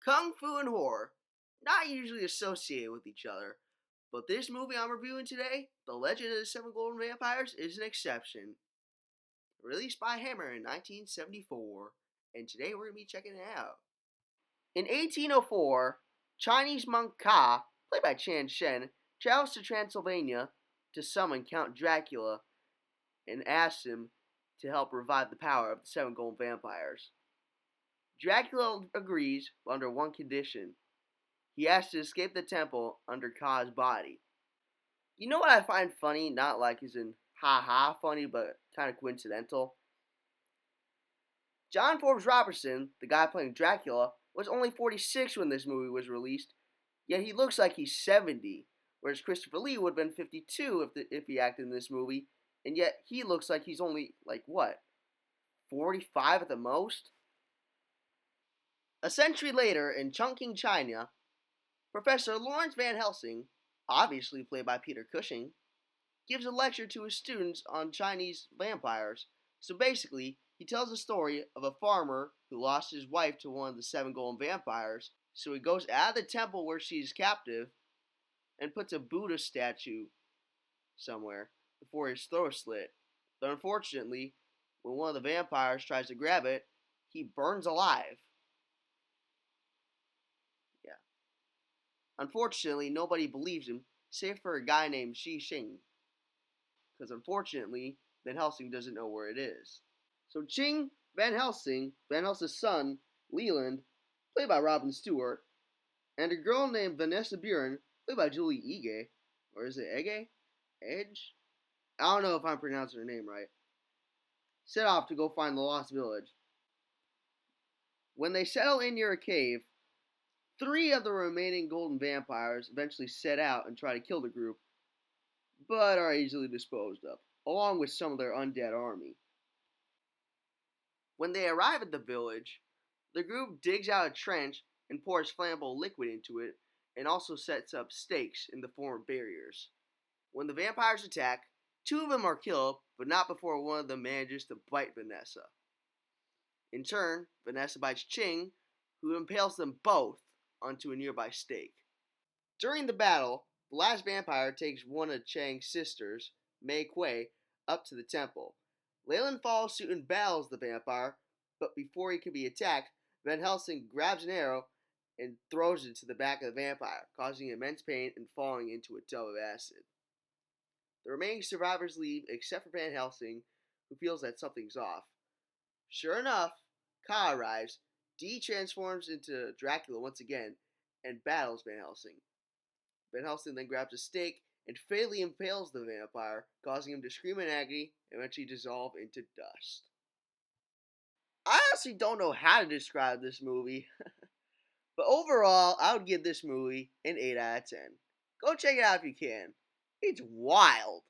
Kung Fu and horror, not usually associated with each other, but this movie I'm reviewing today, The Legend of the Seven Golden Vampires, is an exception. Released by Hammer in 1974, and today we're going to be checking it out. In 1804, Chinese monk Ka, played by Chan Shen, travels to Transylvania to summon Count Dracula and asks him to help revive the power of the Seven Golden Vampires. Dracula agrees under one condition. He has to escape the temple under Ka's body. You know what I find funny? Not like as in ha funny, but kind of coincidental. John Forbes Robertson, the guy playing Dracula, was only 46 when this movie was released, yet he looks like he's 70, whereas Christopher Lee would have been 52 if he acted in this movie, and yet he looks like he's only, 45 at the most? A century later, in Chungking, China, Professor Lawrence Van Helsing, obviously played by Peter Cushing, gives a lecture to his students on Chinese vampires. So basically, he tells the story of a farmer who lost his wife to one of the seven golden vampires. So he goes out of the temple where she's captive and puts a Buddha statue somewhere before his throat slit. But unfortunately, when one of the vampires tries to grab it, he burns alive. Unfortunately, nobody believes him, save for a guy named Shi Xing. Because unfortunately, Van Helsing doesn't know where it is. So Ching, Van Helsing, Van Helsing's son, Leland, played by Robin Stewart, and a girl named Vanessa Buren, played by Julie Ege, or is it Ege? Edge? I don't know if I'm pronouncing her name right, set off to go find the lost village. When they settle in near a cave, 3 of the remaining golden vampires eventually set out and try to kill the group, but are easily disposed of, along with some of their undead army. When they arrive at the village, the group digs out a trench and pours flammable liquid into it, and also sets up stakes in the form of barriers. When the vampires attack, 2 of them are killed, but not before one of them manages to bite Vanessa. In turn, Vanessa bites Ching, who impales them both onto a nearby stake. During the battle, the last vampire takes one of Chang's sisters, Mei Kuei, up to the temple. Leyland follows suit and battles the vampire, but before he can be attacked, Van Helsing grabs an arrow and throws it to the back of the vampire, causing immense pain and falling into a tub of acid. The remaining survivors leave except for Van Helsing, who feels that something's off. Sure enough, Ka arrives, transforms into Dracula once again, and battles Van Helsing. Van Helsing then grabs a stake and fatally impales the vampire, causing him to scream in agony and eventually dissolve into dust. I honestly don't know how to describe this movie, but overall, I would give this movie an 8 out of 10. Go check it out if you can. It's wild.